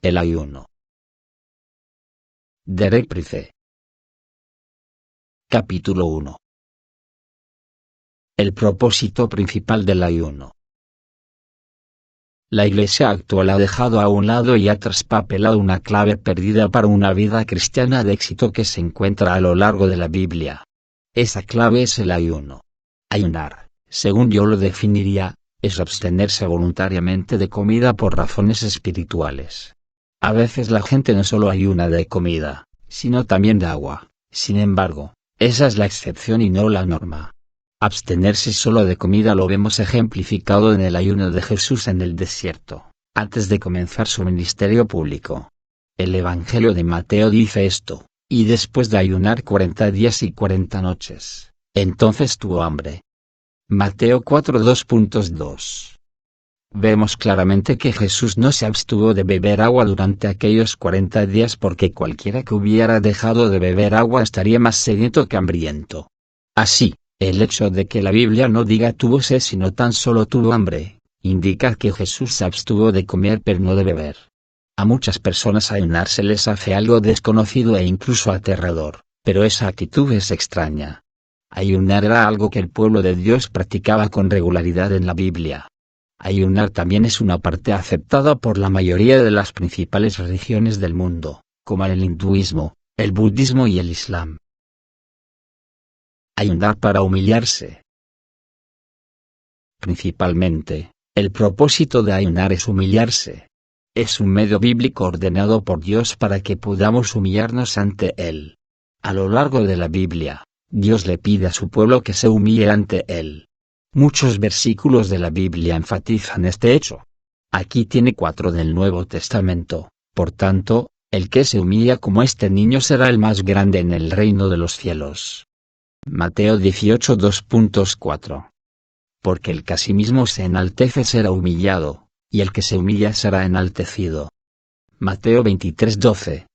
El ayuno. Derek Prince. Capítulo 1. El propósito principal del ayuno. La Iglesia actual ha dejado a un lado y ha traspapelado una clave perdida para una vida cristiana de éxito que se encuentra a lo largo de la Biblia. Esa clave es el ayuno. Ayunar, según yo lo definiría, es abstenerse voluntariamente de comida por razones espirituales. A veces la gente no solo ayuna de comida, sino también de agua. Sin embargo, esa es la excepción y no la norma. Abstenerse solo de comida lo vemos ejemplificado en el ayuno de Jesús en el desierto, antes de comenzar su ministerio público. El Evangelio de Mateo dice esto: y después de ayunar 40 días y 40 noches, entonces tuvo hambre. Mateo 4:2.2. Vemos claramente que Jesús no se abstuvo de beber agua durante aquellos 40 días porque cualquiera que hubiera dejado de beber agua estaría más sediento que hambriento. Así, el hecho de que la Biblia no diga tuvo sed sino tan solo tuvo hambre, indica que Jesús se abstuvo de comer pero no de beber. A muchas personas ayunar se les hace algo desconocido e incluso aterrador, pero esa actitud es extraña. Ayunar era algo que el pueblo de Dios practicaba con regularidad en la Biblia. Ayunar también es una parte aceptada por la mayoría de las principales religiones del mundo, como el hinduismo, el budismo y el islam. Ayunar para humillarse. Principalmente, el propósito de ayunar es humillarse. Es un medio bíblico ordenado por Dios para que podamos humillarnos ante Él. A lo largo de la Biblia, Dios le pide a su pueblo que se humille ante Él. Muchos versículos de la Biblia enfatizan este hecho. Aquí tiene 4 del Nuevo Testamento, por tanto, el que se humilla como este niño será el más grande en el reino de los cielos. Mateo 18:2.4. Porque el que asimismo se enaltece será humillado, y el que se humilla será enaltecido. Mateo 23:12.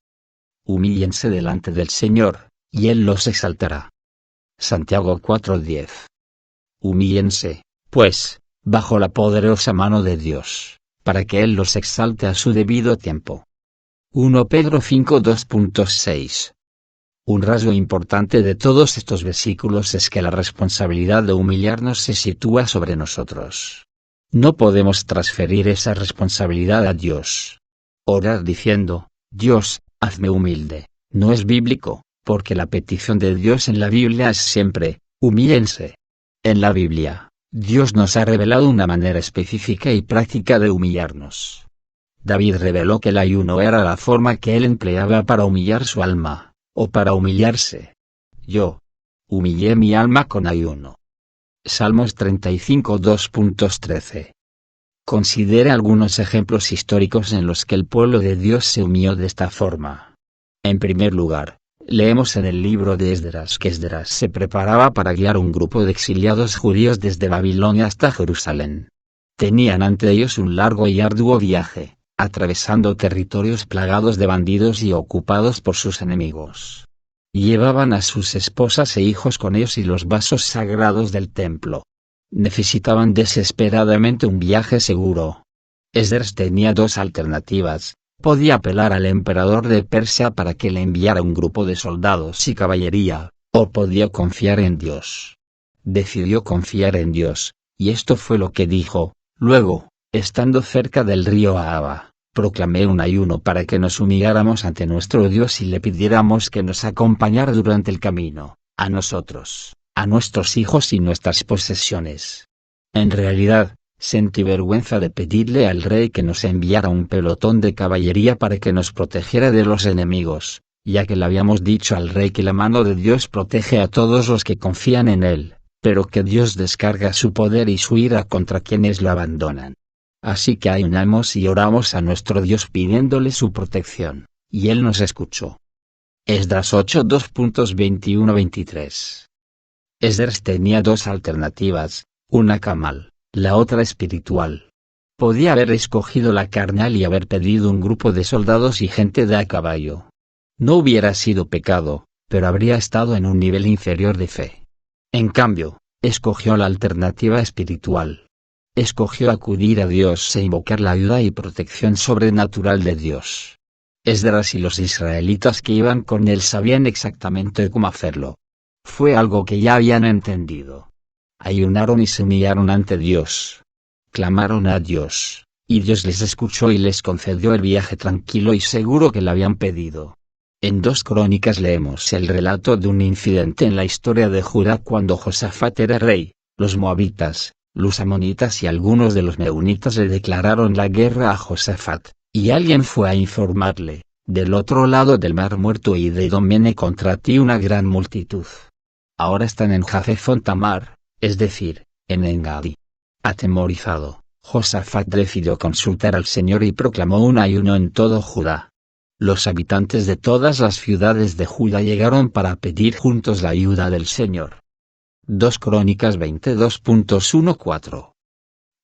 Humíllense delante del Señor, y Él los exaltará. Santiago 4:10. Humíllense, pues, bajo la poderosa mano de Dios, para que Él los exalte a su debido tiempo. 1 Pedro 5:2.6. Un rasgo importante de todos estos versículos es que la responsabilidad de humillarnos se sitúa sobre nosotros. No podemos transferir esa responsabilidad a Dios. Orar diciendo, Dios, hazme humilde, no es bíblico, porque la petición de Dios en la Biblia es siempre, humíllense. En la Biblia, Dios nos ha revelado una manera específica y práctica de humillarnos. David reveló que el ayuno era la forma que él empleaba para humillar su alma, o para humillarse. Yo humillé mi alma con ayuno. Salmos 35:2.13. Considere algunos ejemplos históricos en los que el pueblo de Dios se humilló de esta forma. En primer lugar, leemos en el libro de Esdras que Esdras se preparaba para guiar un grupo de exiliados judíos desde Babilonia hasta Jerusalén. Tenían ante ellos un largo y arduo viaje, atravesando territorios plagados de bandidos y ocupados por sus enemigos. Llevaban a sus esposas e hijos con ellos y los vasos sagrados del templo. Necesitaban desesperadamente un viaje seguro. Esdras tenía 2 alternativas. Podía apelar al emperador de Persia para que le enviara un grupo de soldados y caballería, o podía confiar en Dios. Decidió confiar en Dios, y esto fue lo que dijo. Luego, estando cerca del río Ahava, proclamé un ayuno para que nos humilláramos ante nuestro Dios y le pidiéramos que nos acompañara durante el camino, a nosotros, a nuestros hijos y nuestras posesiones. En realidad, sentí vergüenza de pedirle al rey que nos enviara un pelotón de caballería para que nos protegiera de los enemigos, ya que le habíamos dicho al rey que la mano de Dios protege a todos los que confían en él, pero que Dios descarga su poder y su ira contra quienes lo abandonan. Así que ayunamos y oramos a nuestro Dios pidiéndole su protección, y él nos escuchó. Esdras 8:2.21-23. Esdras tenía 2 alternativas, una carnal, la otra espiritual. Podía haber escogido la carnal y haber pedido un grupo de soldados y gente de a caballo. No hubiera sido pecado, pero habría estado en un nivel inferior de fe. En cambio, escogió la alternativa espiritual. Escogió acudir a Dios e invocar la ayuda y protección sobrenatural de Dios. Esdras y los israelitas que iban con él sabían exactamente cómo hacerlo. Fue algo que ya habían entendido. Ayunaron y se humillaron ante Dios. Clamaron a Dios, y Dios les escuchó y les concedió el viaje tranquilo y seguro que le habían pedido. En 2 Crónicas leemos el relato de un incidente en la historia de Judá cuando Josafat era rey. Los moabitas, los amonitas y algunos de los meunitas le declararon la guerra a Josafat, y alguien fue a informarle: del otro lado del mar Muerto y de Edom viene contra ti una gran multitud. Ahora están en Jafefón Tamar, es decir, en Engadi. Atemorizado, Josafat decidió consultar al Señor y proclamó un ayuno en todo Judá. Los habitantes de todas las ciudades de Judá llegaron para pedir juntos la ayuda del Señor. 2 Crónicas 22.14.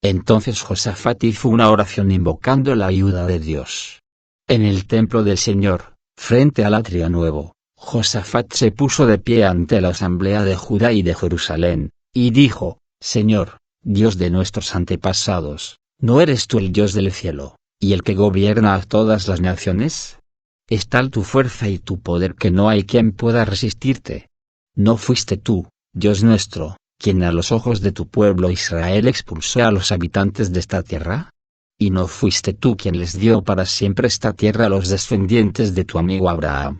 Entonces Josafat hizo una oración invocando la ayuda de Dios. En el templo del Señor, frente al atrio nuevo, Josafat se puso de pie ante la asamblea de Judá y de Jerusalén, y dijo: Señor, Dios de nuestros antepasados, ¿no eres tú el Dios del cielo, y el que gobierna a todas las naciones? Es tal tu fuerza y tu poder que no hay quien pueda resistirte. ¿No fuiste tú, Dios nuestro, quien a los ojos de tu pueblo Israel expulsó a los habitantes de esta tierra? ¿Y no fuiste tú quien les dio para siempre esta tierra a los descendientes de tu amigo Abraham?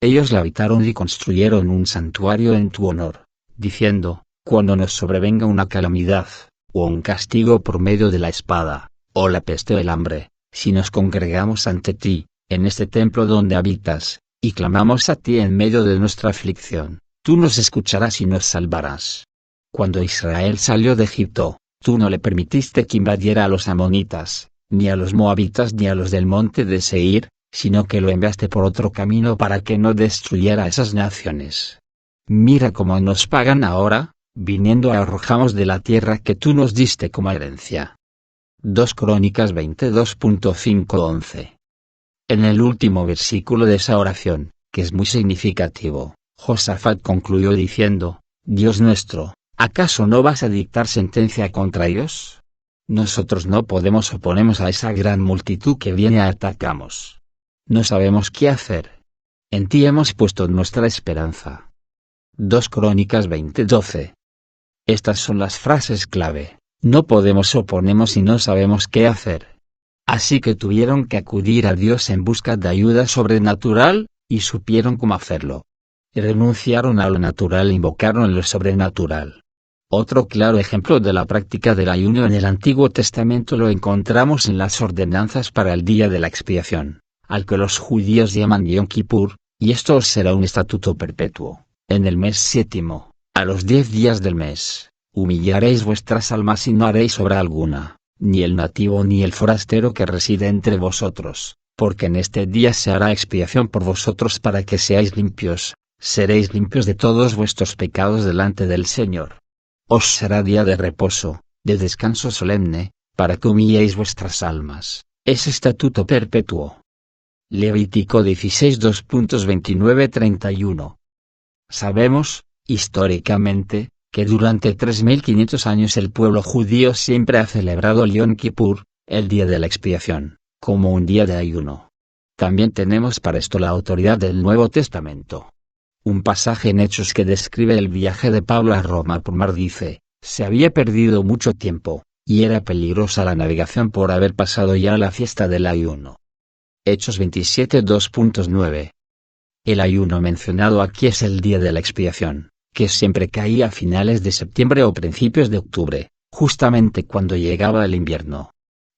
Ellos la habitaron y construyeron un santuario en tu honor, diciendo: cuando nos sobrevenga una calamidad, o un castigo por medio de la espada, o la peste o el hambre, si nos congregamos ante ti, en este templo donde habitas, y clamamos a ti en medio de nuestra aflicción, tú nos escucharás y nos salvarás. Cuando Israel salió de Egipto, tú no le permitiste que invadiera a los amonitas, ni a los moabitas ni a los del monte de Seir, sino que lo enviaste por otro camino para que no destruyera esas naciones. Mira cómo nos pagan ahora, viniendo arrojamos de la tierra que tú nos diste como herencia. 2 Crónicas 22.5-11. En el último versículo de esa oración, que es muy significativo, Josafat concluyó diciendo: Dios nuestro, ¿acaso no vas a dictar sentencia contra ellos? Nosotros no podemos oponernos a esa gran multitud que viene a atacarnos. No sabemos qué hacer. En ti hemos puesto nuestra esperanza. 2 Crónicas 20:12. Estas son las frases clave: no podemos oponernos y no sabemos qué hacer. Así que tuvieron que acudir a Dios en busca de ayuda sobrenatural, y supieron cómo hacerlo. Renunciaron a lo natural e invocaron lo sobrenatural. Otro claro ejemplo de la práctica del ayuno en el Antiguo Testamento lo encontramos en las ordenanzas para el día de la expiación, al que los judíos llaman Yom Kippur, y esto os será un estatuto perpetuo. En el mes 7, a los 10 días del mes, humillaréis vuestras almas y no haréis obra alguna, ni el nativo ni el forastero que reside entre vosotros, porque en este día se hará expiación por vosotros para que seáis limpios, seréis limpios de todos vuestros pecados delante del Señor. Os será día de reposo, de descanso solemne, para que humilléis vuestras almas, es estatuto perpetuo. Levítico 16 2.29-31. Sabemos, históricamente, que durante 3500 años el pueblo judío siempre ha celebrado el Yom Kippur, el día de la expiación, como un día de ayuno. También tenemos para esto la autoridad del Nuevo Testamento. Un pasaje en Hechos que describe el viaje de Pablo a Roma por mar dice: se había perdido mucho tiempo, y era peligrosa la navegación por haber pasado ya la fiesta del ayuno. Hechos 27 2.9. El ayuno mencionado aquí es el día de la expiación, que siempre caía a finales de septiembre o principios de octubre, justamente cuando llegaba el invierno.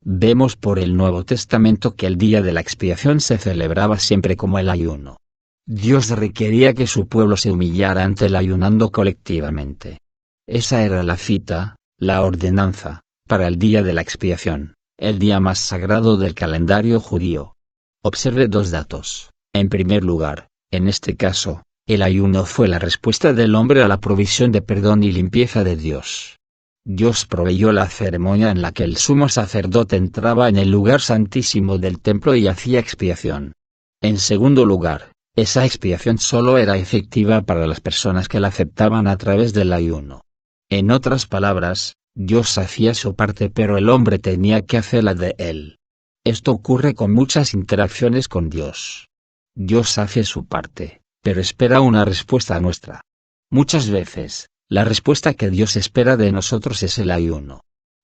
Vemos por el Nuevo Testamento que el día de la expiación se celebraba siempre como el ayuno. Dios requería que su pueblo se humillara ante él ayunando colectivamente. Esa era la cita, la ordenanza, para el día de la expiación, el día más sagrado del calendario judío. Observe 2 datos. En primer lugar, en este caso, el ayuno fue la respuesta del hombre a la provisión de perdón y limpieza de Dios. Dios proveyó la ceremonia en la que el sumo sacerdote entraba en el lugar santísimo del templo y hacía expiación. En segundo lugar, esa expiación solo era efectiva para las personas que la aceptaban a través del ayuno. En otras palabras, Dios hacía su parte pero el hombre tenía que hacer la de él. Esto ocurre con muchas interacciones con Dios. Dios hace su parte, pero espera una respuesta nuestra. Muchas veces, la respuesta que Dios espera de nosotros es el ayuno.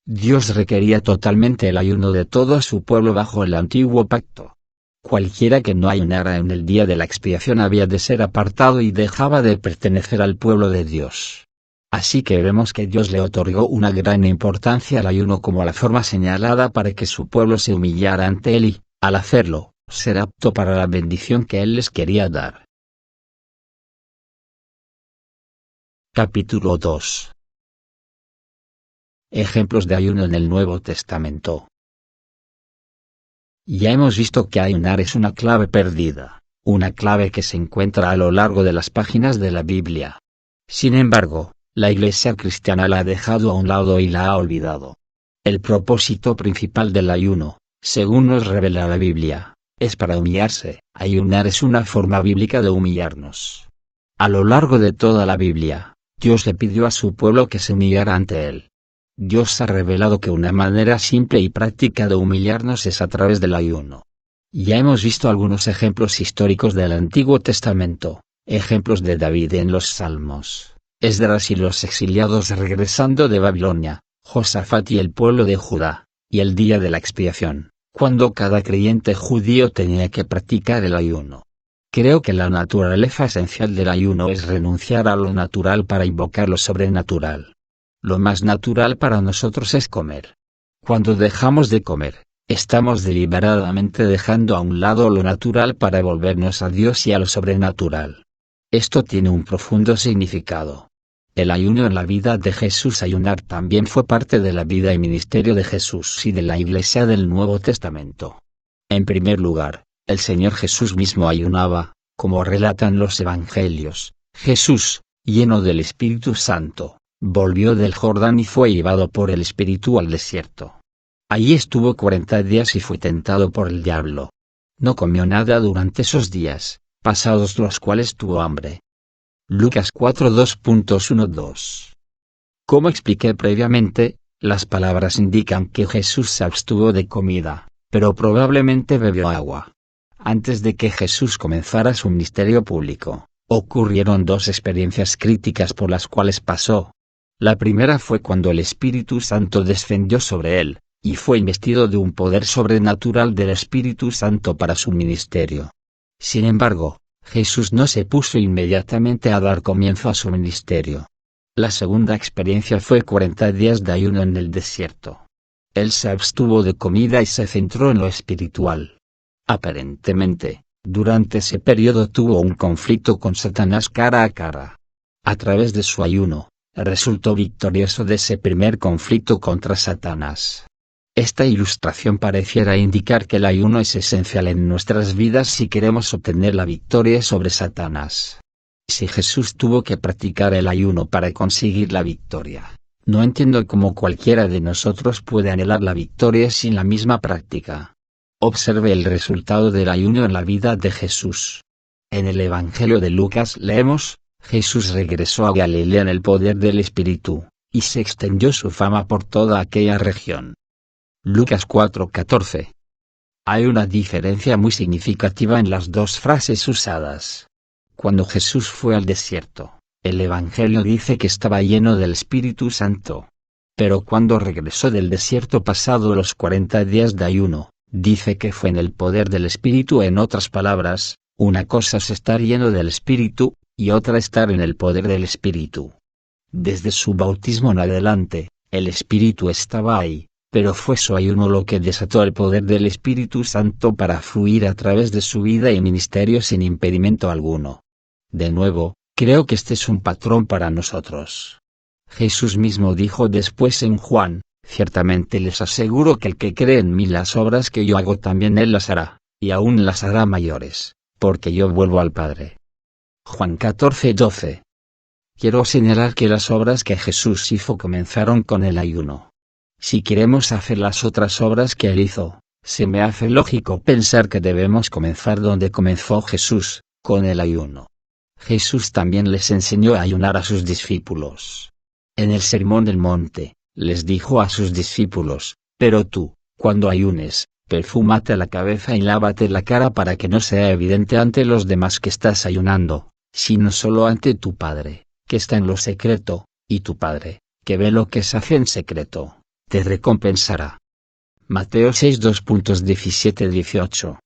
Dios requería totalmente el ayuno de todo su pueblo bajo el antiguo pacto. Cualquiera que no ayunara en el día de la expiación había de ser apartado y dejaba de pertenecer al pueblo de Dios. Así que vemos que Dios le otorgó una gran importancia al ayuno como la forma señalada para que su pueblo se humillara ante él y, al hacerlo, ser apto para la bendición que él les quería dar. Capítulo 2. Ejemplos de ayuno en el Nuevo Testamento. Ya hemos visto que ayunar es una clave perdida, una clave que se encuentra a lo largo de las páginas de la Biblia. Sin embargo, la Iglesia cristiana la ha dejado a un lado y la ha olvidado. El propósito principal del ayuno, según nos revela la Biblia, es para humillarse. Ayunar es una forma bíblica de humillarnos. A lo largo de toda la Biblia, Dios le pidió a su pueblo que se humillara ante él. Dios ha revelado que una manera simple y práctica de humillarnos es a través del ayuno. Ya hemos visto algunos ejemplos históricos del Antiguo Testamento, ejemplos de David en los Salmos, Esdras y los exiliados regresando de Babilonia, Josafat y el pueblo de Judá, y el día de la expiación, cuando cada creyente judío tenía que practicar el ayuno. Creo que la naturaleza esencial del ayuno es renunciar a lo natural para invocar lo sobrenatural. Lo más natural para nosotros es comer. Cuando dejamos de comer, estamos deliberadamente dejando a un lado lo natural para volvernos a Dios y a lo sobrenatural. Esto tiene un profundo significado. El ayuno en la vida de Jesús. Ayunar también fue parte de la vida y ministerio de Jesús y de la Iglesia del Nuevo Testamento. En primer lugar, el Señor Jesús mismo ayunaba, como relatan los Evangelios. Jesús, lleno del Espíritu Santo, volvió del Jordán y fue llevado por el Espíritu al desierto. Allí estuvo 40 días y fue tentado por el diablo. No comió nada durante esos días, pasados los cuales tuvo hambre. Lucas 4:2.12. Como expliqué previamente, las palabras indican que Jesús se abstuvo de comida, pero probablemente bebió agua. Antes de que Jesús comenzara su ministerio público, ocurrieron dos experiencias críticas por las cuales pasó. La primera fue cuando el Espíritu Santo descendió sobre él, y fue investido de un poder sobrenatural del Espíritu Santo para su ministerio. Sin embargo, Jesús no se puso inmediatamente a dar comienzo a su ministerio. La segunda experiencia fue 40 días de ayuno en el desierto. Él se abstuvo de comida y se centró en lo espiritual. Aparentemente, durante ese periodo tuvo un conflicto con Satanás cara a cara. A través de su ayuno, resultó victorioso de ese primer conflicto contra Satanás. Esta ilustración pareciera indicar que el ayuno es esencial en nuestras vidas si queremos obtener la victoria sobre Satanás. Si Jesús tuvo que practicar el ayuno para conseguir la victoria, no entiendo cómo cualquiera de nosotros puede anhelar la victoria sin la misma práctica. Observe el resultado del ayuno en la vida de Jesús. En el Evangelio de Lucas leemos: Jesús regresó a Galilea en el poder del Espíritu, y se extendió su fama por toda aquella región. Lucas 4:14. Hay una diferencia muy significativa en las dos frases usadas. Cuando Jesús fue al desierto, el Evangelio dice que estaba lleno del Espíritu Santo. Pero cuando regresó del desierto pasado los 40 días de ayuno, dice que fue en el poder del Espíritu. En otras palabras, una cosa es estar lleno del Espíritu, y otra estar en el poder del Espíritu. Desde su bautismo en adelante, el Espíritu estaba ahí, pero fue su ayuno lo que desató el poder del Espíritu Santo para fluir a través de su vida y ministerio sin impedimento alguno. De nuevo, creo que este es un patrón para nosotros. Jesús mismo dijo después en Juan: ciertamente les aseguro que el que cree en mí, las obras que yo hago también él las hará, y aún las hará mayores, porque yo vuelvo al Padre. Juan 14:12. Quiero señalar que las obras que Jesús hizo comenzaron con el ayuno. Si queremos hacer las otras obras que él hizo, se me hace lógico pensar que debemos comenzar donde comenzó Jesús, con el ayuno. Jesús también les enseñó a ayunar a sus discípulos. En el Sermón del Monte, Les dijo a sus discípulos: pero tú, cuando ayunes, perfúmate la cabeza y lávate la cara para que no sea evidente ante los demás que estás ayunando, sino solo ante tu Padre, que está en lo secreto, y tu Padre, que ve lo que se hace en secreto, te recompensará. Mateo 6 2.17-18.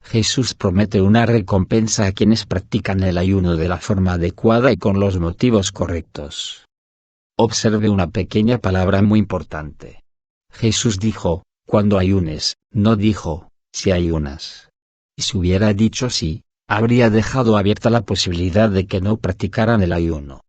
Jesús promete una recompensa a quienes practican el ayuno de la forma adecuada y con los motivos correctos. Observe una pequeña palabra muy importante. Jesús dijo: cuando ayunes, no dijo: si ayunas. Y si hubiera dicho sí, habría dejado abierta la posibilidad de que no practicaran el ayuno.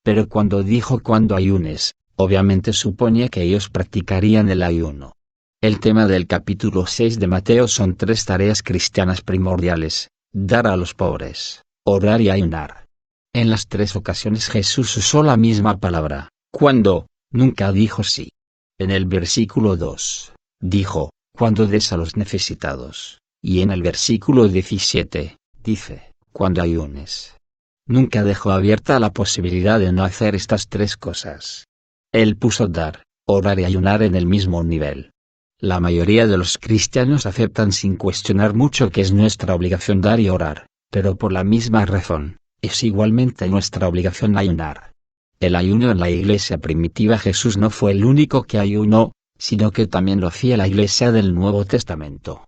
Pero cuando dijo cuando ayunes, obviamente suponía que ellos practicarían el ayuno. El tema del capítulo 6 de Mateo son 3 tareas cristianas primordiales: dar a los pobres, orar y ayunar. En las 3 ocasiones Jesús usó la misma palabra, cuando, nunca dijo sí. En el versículo 2, dijo: cuando des a los necesitados, y en el versículo 17, dice: cuando ayunes. Nunca dejó abierta la posibilidad de no hacer estas 3 cosas. Él puso dar, orar y ayunar en el mismo nivel. La mayoría de los cristianos aceptan sin cuestionar mucho que es nuestra obligación dar y orar, pero por la misma razón, es igualmente nuestra obligación ayunar. El ayuno en la iglesia primitiva, Jesús no fue el único que ayunó, sino que también lo hacía la iglesia del Nuevo Testamento.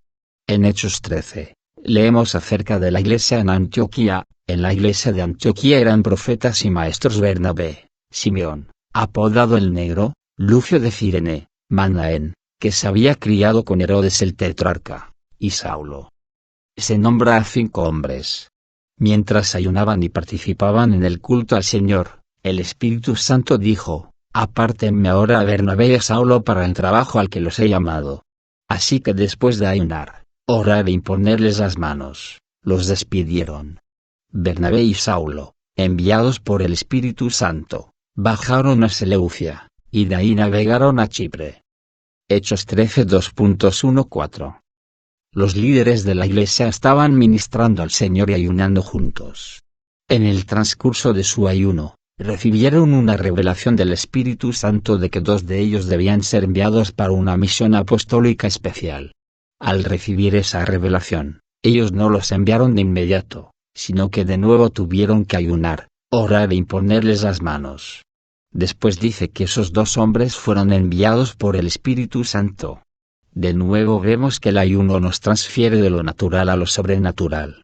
En Hechos 13, leemos acerca de la iglesia en Antioquía. En la iglesia de Antioquía eran profetas y maestros Bernabé, Simeón, apodado el Negro, Lucio de Cirene, Manaén, que se había criado con Herodes el tetrarca, y Saulo. Se nombra a 5 hombres. Mientras ayunaban y participaban en el culto al Señor, el Espíritu Santo dijo: apártenme ahora a Bernabé y a Saulo para el trabajo al que los he llamado. Así que después de ayunar, orar e imponerles las manos, los despidieron. Bernabé y Saulo, enviados por el Espíritu Santo, bajaron a Seleucia, y de ahí navegaron a Chipre. Hechos 13 2.14. Los líderes de la iglesia estaban ministrando al Señor y ayunando juntos. En el transcurso de su ayuno, recibieron una revelación del Espíritu Santo de que 2 de ellos debían ser enviados para una misión apostólica especial. Al recibir esa revelación, ellos no los enviaron de inmediato, sino que de nuevo tuvieron que ayunar, orar e imponerles las manos. Después dice que esos 2 hombres fueron enviados por el Espíritu Santo. De nuevo vemos que el ayuno nos transfiere de lo natural a lo sobrenatural.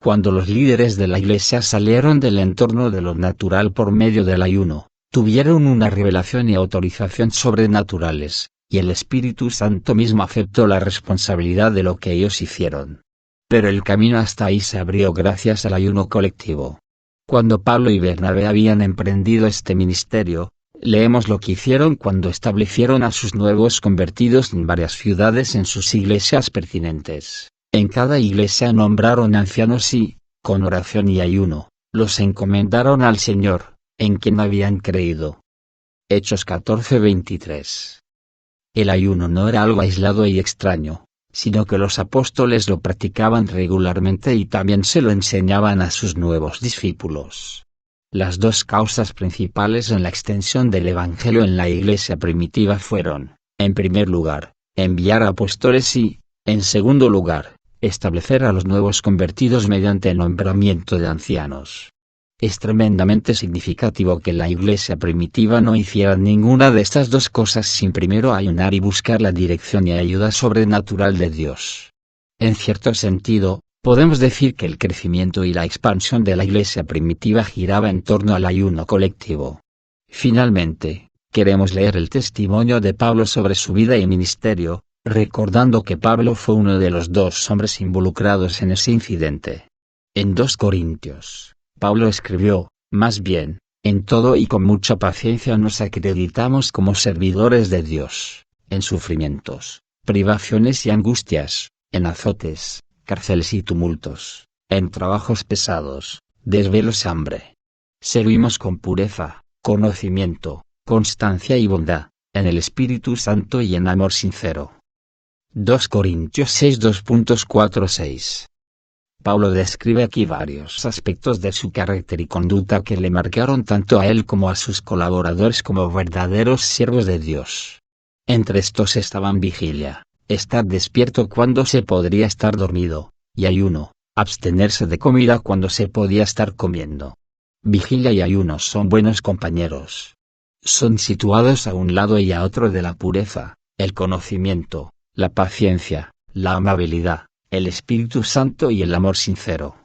Cuando los líderes de la iglesia salieron del entorno de lo natural por medio del ayuno, tuvieron una revelación y autorización sobrenaturales, y el Espíritu Santo mismo aceptó la responsabilidad de lo que ellos hicieron. Pero el camino hasta ahí se abrió gracias al ayuno colectivo. Cuando Pablo y Bernabé habían emprendido este ministerio, leemos lo que hicieron cuando establecieron a sus nuevos convertidos en varias ciudades en sus iglesias pertinentes. En cada iglesia nombraron ancianos y, con oración y ayuno, los encomendaron al Señor, en quien habían creído. Hechos 14:23. El ayuno no era algo aislado y extraño, sino que los apóstoles lo practicaban regularmente y también se lo enseñaban a sus nuevos discípulos. Las 2 causas principales en la extensión del Evangelio en la iglesia primitiva fueron, en primer lugar, enviar apóstoles y, en segundo lugar, establecer a los nuevos convertidos mediante el nombramiento de ancianos. Es tremendamente significativo que la iglesia primitiva no hiciera ninguna de estas 2 cosas sin primero ayunar y buscar la dirección y ayuda sobrenatural de Dios. En cierto sentido, podemos decir que el crecimiento y la expansión de la iglesia primitiva giraba en torno al ayuno colectivo. Finalmente, queremos leer el testimonio de Pablo sobre su vida y ministerio, recordando que Pablo fue uno de los 2 hombres involucrados en ese incidente. En 2 Corintios, Pablo escribió: más bien, en todo y con mucha paciencia nos acreditamos como servidores de Dios, en sufrimientos, privaciones y angustias, en azotes, cárceles y tumultos, en trabajos pesados, desvelos y hambre. Servimos con pureza, conocimiento, constancia y bondad, en el Espíritu Santo y en amor sincero. 2 Corintios 6 2.4-6. Pablo describe aquí varios aspectos de su carácter y conducta que le marcaron tanto a él como a sus colaboradores como verdaderos siervos de Dios. Entre estos estaban vigilia, estar despierto cuando se podría estar dormido, y ayuno, abstenerse de comida cuando se podía estar comiendo. Vigilia y ayuno son buenos compañeros. Son situados a un lado y a otro de la pureza, el conocimiento, la paciencia, la amabilidad, el Espíritu Santo y el amor sincero.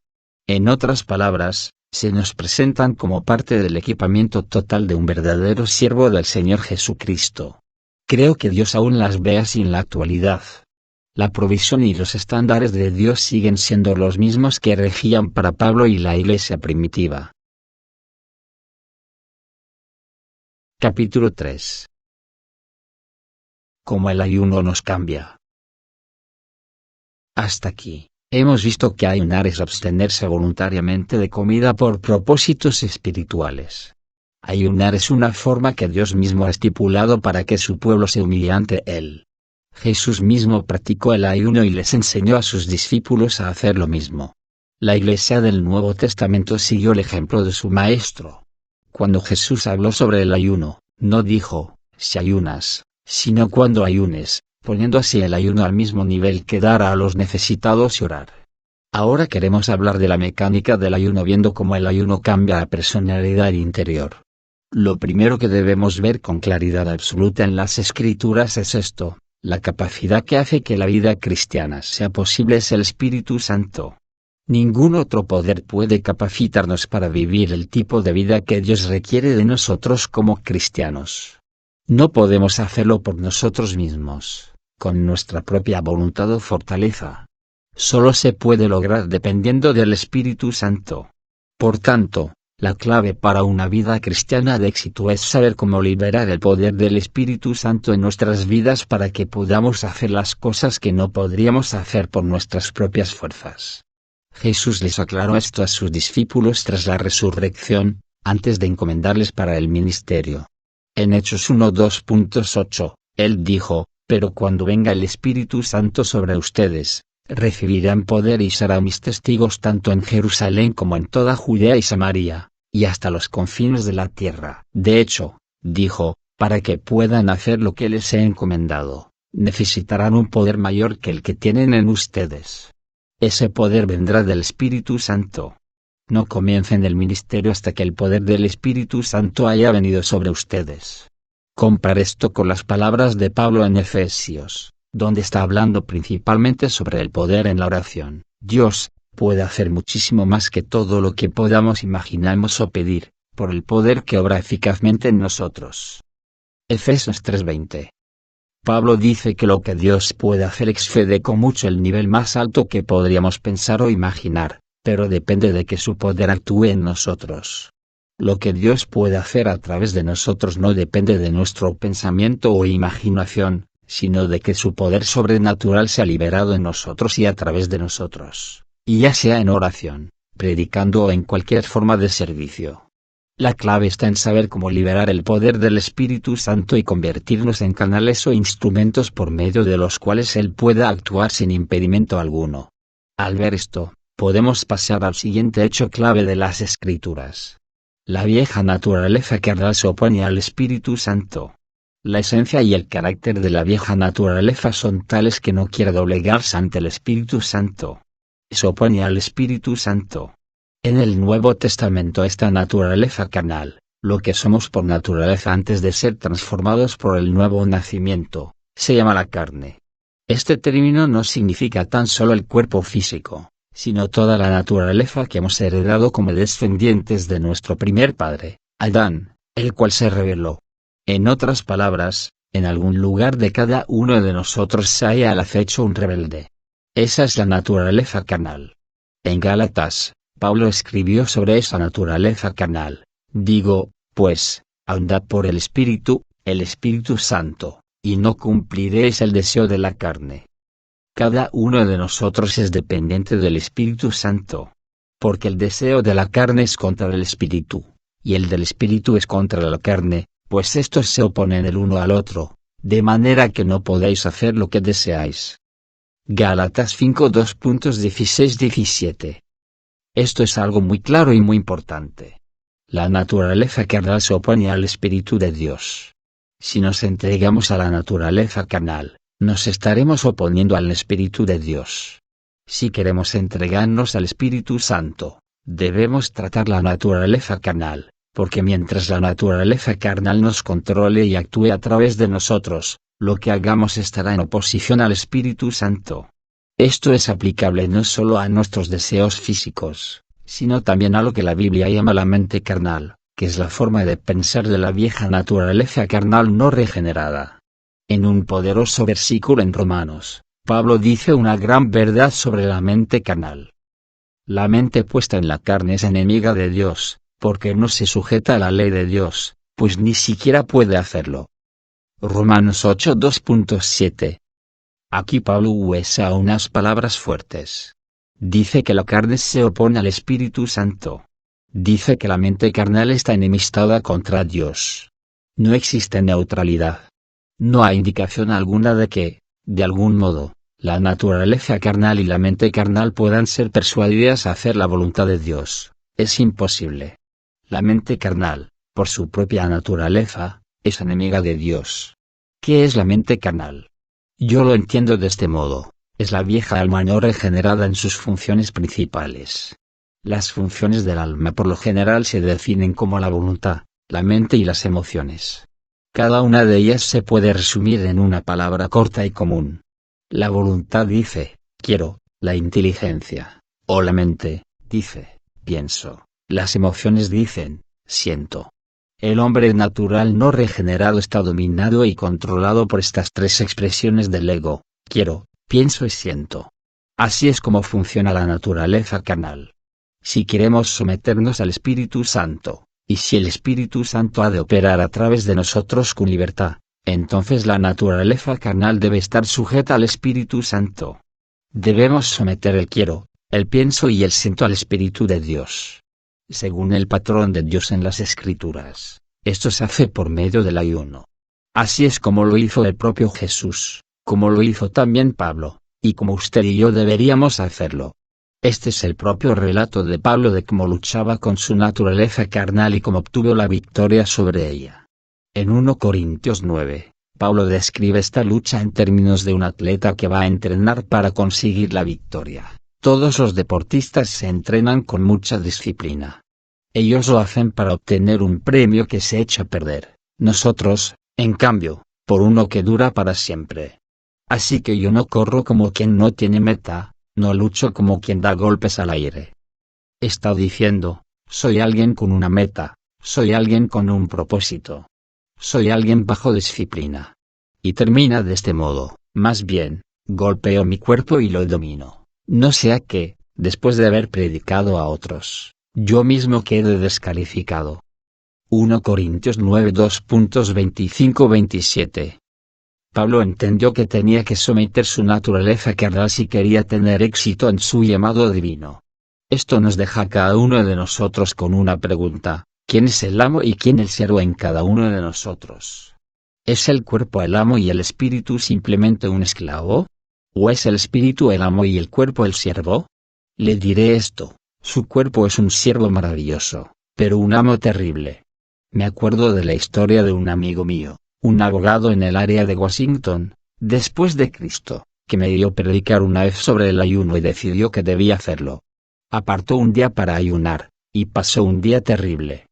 En otras palabras, se nos presentan como parte del equipamiento total de un verdadero siervo del Señor Jesucristo. Creo que Dios aún las ve así en la actualidad. La provisión y los estándares de Dios siguen siendo los mismos que regían para Pablo y la iglesia primitiva. Capítulo 3. Cómo el ayuno nos cambia. Hasta aquí, hemos visto que ayunar es abstenerse voluntariamente de comida por propósitos espirituales. Ayunar es una forma que Dios mismo ha estipulado para que su pueblo se humille ante Él. Jesús mismo practicó el ayuno y les enseñó a sus discípulos a hacer lo mismo. La Iglesia del Nuevo Testamento siguió el ejemplo de su Maestro. Cuando Jesús habló sobre el ayuno, no dijo, si ayunas, sino cuando ayunes, poniendo así el ayuno al mismo nivel que dar a los necesitados y orar. Ahora queremos hablar de la mecánica del ayuno viendo cómo el ayuno cambia la personalidad interior. Lo primero que debemos ver con claridad absoluta en las Escrituras es esto: la capacidad que hace que la vida cristiana sea posible es el Espíritu Santo. Ningún otro poder puede capacitarnos para vivir el tipo de vida que Dios requiere de nosotros como cristianos. No podemos hacerlo por nosotros mismos, con nuestra propia voluntad o fortaleza. Solo se puede lograr dependiendo del Espíritu Santo. Por tanto, la clave para una vida cristiana de éxito es saber cómo liberar el poder del Espíritu Santo en nuestras vidas para que podamos hacer las cosas que no podríamos hacer por nuestras propias fuerzas. Jesús les aclaró esto a sus discípulos tras la resurrección, antes de encomendarles para el ministerio. En Hechos 1:2.8, Él dijo, pero cuando venga el Espíritu Santo sobre ustedes, recibirán poder y serán mis testigos tanto en Jerusalén como en toda Judea y Samaria, y hasta los confines de la tierra. De hecho, dijo, para que puedan hacer lo que les he encomendado, necesitarán un poder mayor que el que tienen en ustedes. Ese poder vendrá del Espíritu Santo. No comiencen el ministerio hasta que el poder del Espíritu Santo haya venido sobre ustedes. Compare esto con las palabras de Pablo en Efesios, donde está hablando principalmente sobre el poder en la oración. Dios puede hacer muchísimo más que todo lo que podamos imaginarnos o pedir, por el poder que obra eficazmente en nosotros. Efesios 3:20. Pablo dice que lo que Dios puede hacer excede con mucho el nivel más alto que podríamos pensar o imaginar, pero depende de que su poder actúe en nosotros. Lo que Dios puede hacer a través de nosotros no depende de nuestro pensamiento o imaginación, sino de que su poder sobrenatural sea liberado en nosotros y a través de nosotros, y ya sea en oración, predicando o en cualquier forma de servicio. La clave está en saber cómo liberar el poder del Espíritu Santo y convertirnos en canales o instrumentos por medio de los cuales Él pueda actuar sin impedimento alguno. Al ver esto, podemos pasar al siguiente hecho clave de las Escrituras. La vieja naturaleza carnal se opone al Espíritu Santo. La esencia y el carácter de la vieja naturaleza son tales que no quiere doblegarse ante el Espíritu Santo. Se opone al Espíritu Santo. En el Nuevo Testamento esta naturaleza carnal, lo que somos por naturaleza antes de ser transformados por el nuevo nacimiento, se llama la carne. Este término no significa tan solo el cuerpo físico, sino toda la naturaleza que hemos heredado como descendientes de nuestro primer padre, Adán, el cual se rebeló. En otras palabras, en algún lugar de cada uno de nosotros se halla al acecho un rebelde. Esa es la naturaleza carnal. En Gálatas, Pablo escribió sobre esa naturaleza carnal: digo, pues, andad por el Espíritu Santo, y no cumpliréis el deseo de la carne. Cada uno de nosotros es dependiente del Espíritu Santo. Porque el deseo de la carne es contra el Espíritu, y el del Espíritu es contra la carne, pues estos se oponen el uno al otro, de manera que no podéis hacer lo que deseáis. Gálatas 5 2.16-17. Esto es algo muy claro y muy importante. La naturaleza carnal se opone al Espíritu de Dios. Si nos entregamos a la naturaleza carnal, nos estaremos oponiendo al Espíritu de Dios. Si queremos entregarnos al Espíritu Santo, debemos tratar la naturaleza carnal, porque mientras la naturaleza carnal nos controle y actúe a través de nosotros, lo que hagamos estará en oposición al Espíritu Santo. Esto es aplicable no solo a nuestros deseos físicos, sino también a lo que la Biblia llama la mente carnal, que es la forma de pensar de la vieja naturaleza carnal no regenerada. En un poderoso versículo en Romanos, Pablo dice una gran verdad sobre la mente carnal. La mente puesta en la carne es enemiga de Dios, porque no se sujeta a la ley de Dios, pues ni siquiera puede hacerlo. Romanos 8 2.7. Aquí Pablo usa unas palabras fuertes. Dice que la carne se opone al Espíritu Santo. Dice que la mente carnal está enemistada contra Dios. No existe neutralidad. No hay indicación alguna de que, de algún modo, la naturaleza carnal y la mente carnal puedan ser persuadidas a hacer la voluntad de Dios. Es imposible. La mente carnal, por su propia naturaleza, es enemiga de Dios. ¿Qué es la mente carnal? Yo lo entiendo de este modo: es la vieja alma no regenerada en sus funciones principales. Las funciones del alma por lo general se definen como la voluntad, la mente y las emociones. Cada una de ellas se puede resumir en una palabra corta y común. La voluntad dice, quiero; la inteligencia, o la mente, dice, pienso; las emociones dicen, siento. El hombre natural no regenerado está dominado y controlado por estas tres expresiones del ego: quiero, pienso y siento. Así es como funciona la naturaleza carnal. Si queremos someternos al Espíritu Santo, y si el Espíritu Santo ha de operar a través de nosotros con libertad, entonces la naturaleza carnal debe estar sujeta al Espíritu Santo. Debemos someter el quiero, el pienso y el siento al Espíritu de Dios. Según el patrón de Dios en las Escrituras, esto se hace por medio del ayuno. Así es como lo hizo el propio Jesús, como lo hizo también Pablo, y como usted y yo deberíamos hacerlo. Este es el propio relato de Pablo de cómo luchaba con su naturaleza carnal y cómo obtuvo la victoria sobre ella. En 1 Corintios 9, Pablo describe esta lucha en términos de un atleta que va a entrenar para conseguir la victoria. Todos los deportistas se entrenan con mucha disciplina. Ellos lo hacen para obtener un premio que se echa a perder. Nosotros, en cambio, por uno que dura para siempre. Así que yo no corro como quien no tiene meta, no lucho como quien da golpes al aire. Está diciendo, soy alguien con una meta, soy alguien con un propósito. Soy alguien bajo disciplina. Y termina de este modo: más bien, golpeo mi cuerpo y lo domino. No sea que, después de haber predicado a otros, yo mismo quede descalificado. 1 Corintios 9 2.25-27. Pablo entendió que tenía que someter su naturaleza carnal si quería tener éxito en su llamado divino. Esto nos deja a cada uno de nosotros con una pregunta: ¿quién es el amo y quién el siervo en cada uno de nosotros? ¿Es el cuerpo el amo y el espíritu simplemente un esclavo? ¿O es el espíritu el amo y el cuerpo el siervo? Le diré esto: su cuerpo es un siervo maravilloso, pero un amo terrible. Me acuerdo de la historia de un amigo mío, un abogado en el área de Washington, después de Cristo, que me dio predicar una vez sobre el ayuno y decidió que debía hacerlo. Apartó un día para ayunar, y pasó un día terrible.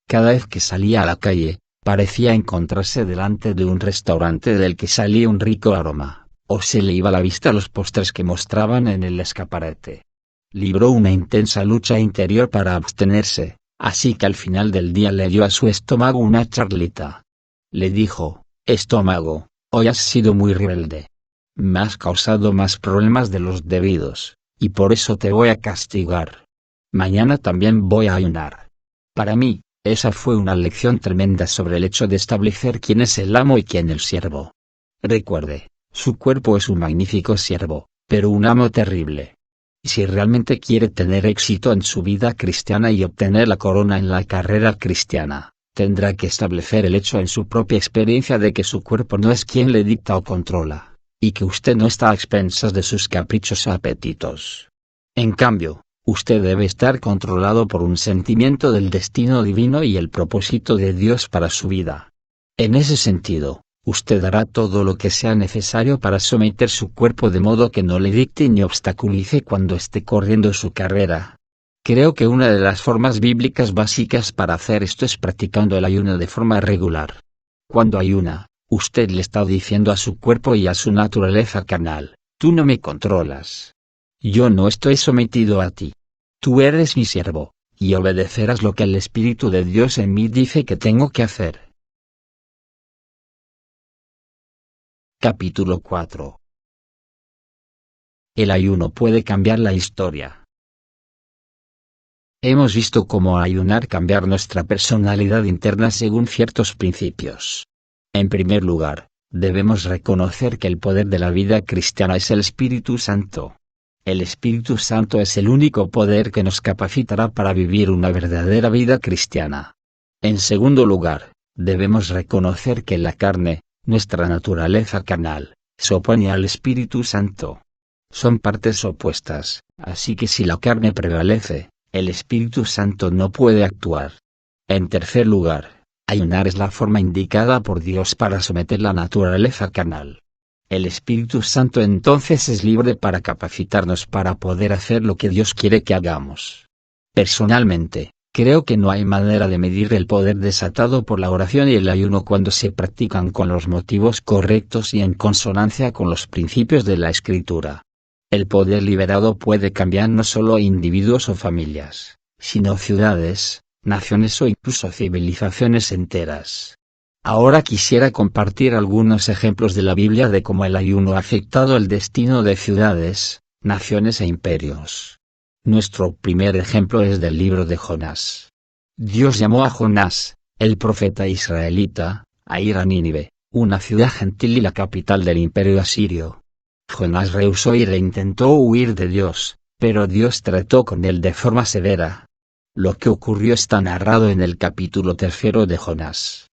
Cada vez que salía a la calle, parecía encontrarse delante de un restaurante del que salía un rico aroma, o se le iba la vista a los postres que mostraban en el escaparate. Libró una intensa lucha interior para abstenerse, así que al final del día le dio a su estómago una charlita. Le dijo: estómago, hoy has sido muy rebelde. Me has causado más problemas de los debidos, y por eso te voy a castigar. Mañana también voy a ayunar. Para mí, esa fue una lección tremenda sobre el hecho de establecer quién es el amo y quién el siervo. Recuerde, su cuerpo es un magnífico siervo, pero un amo terrible. Si realmente quiere tener éxito en su vida cristiana y obtener la corona en la carrera cristiana, tendrá que establecer el hecho en su propia experiencia de que su cuerpo no es quien le dicta o controla. y que usted no está a expensas de sus caprichos o apetitos. En cambio, usted debe estar controlado por un sentimiento del destino divino y el propósito de Dios para su vida. En ese sentido, usted hará todo lo que sea necesario para someter su cuerpo de modo que no le dicte ni obstaculice cuando esté corriendo su carrera. Creo que una de las formas bíblicas básicas para hacer esto es practicando el ayuno de forma regular. Cuando ayuna, usted le está diciendo a su cuerpo y a su naturaleza carnal: tú no me controlas. Yo no estoy sometido a ti. Tú eres mi siervo, y obedecerás lo que el Espíritu de Dios en mí dice que tengo que hacer. Capítulo 4. El ayuno puede cambiar la historia. Hemos visto cómo ayunar cambiar nuestra personalidad interna según ciertos principios. En primer lugar, debemos reconocer que el poder de la vida cristiana es el Espíritu Santo. El Espíritu Santo es el único poder que nos capacitará para vivir una verdadera vida cristiana. En segundo lugar, debemos reconocer que la carne, nuestra naturaleza carnal, se opone al Espíritu Santo. Son partes opuestas, así que si la carne prevalece, el Espíritu Santo no puede actuar. En tercer lugar, ayunar es la forma indicada por Dios para someter la naturaleza carnal. El Espíritu Santo entonces es libre para capacitarnos para poder hacer lo que Dios quiere que hagamos. Personalmente, creo que no hay manera de medir el poder desatado por la oración y el ayuno cuando se practican con los motivos correctos y en consonancia con los principios de la Escritura. El poder liberado puede cambiar no solo individuos o familias, sino ciudades, naciones o incluso civilizaciones enteras. Ahora quisiera compartir algunos ejemplos de la Biblia de cómo el ayuno ha afectado el destino de ciudades, naciones e imperios. Nuestro primer ejemplo es del libro de Jonás. Dios llamó a Jonás, el profeta israelita, a ir a Nínive, una ciudad gentil y la capital del imperio asirio. Jonás rehusó ir e intentó huir de Dios, pero Dios trató con él de forma severa. Lo que ocurrió está narrado en el capítulo 3 de Jonás.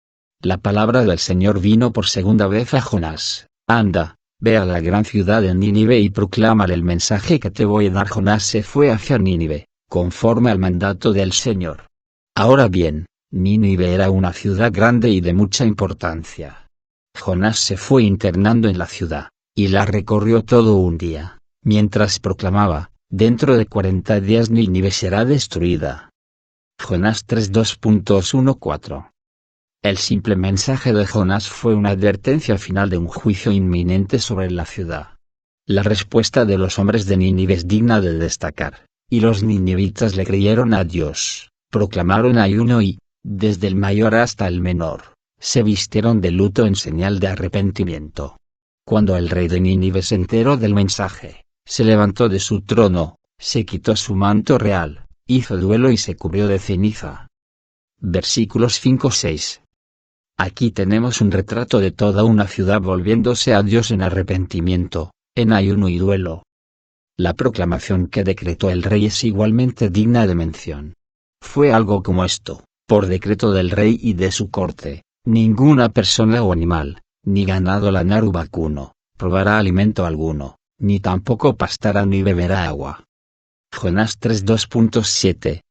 La palabra del Señor vino por segunda vez a Jonás: anda, ve a la gran ciudad de Nínive y proclámale el mensaje que te voy a dar. Jonás se fue hacia Nínive, conforme al mandato del Señor. Ahora bien, Nínive era una ciudad grande y de mucha importancia. Jonás se fue internando en la ciudad, y la recorrió todo un día, mientras proclamaba: dentro de 40 días Nínive será destruida. Jonás 3:2.14. El simple mensaje de Jonás fue una advertencia final de un juicio inminente sobre la ciudad. La respuesta de los hombres de Nínive es digna de destacar, y los ninivitas le creyeron a Dios, proclamaron ayuno y, desde el mayor hasta el menor, se vistieron de luto en señal de arrepentimiento. Cuando el rey de Nínive se enteró del mensaje, se levantó de su trono, se quitó su manto real, hizo duelo y se cubrió de ceniza. Versículos 5-6. Aquí tenemos un retrato de toda una ciudad volviéndose a Dios en arrepentimiento, en ayuno y duelo. La proclamación que decretó el rey es igualmente digna de mención. Fue algo como esto: por decreto del rey y de su corte, ninguna persona o animal, ni ganado lanar u vacuno, probará alimento alguno, ni tampoco pastará ni beberá agua. Jonás 3:2.7.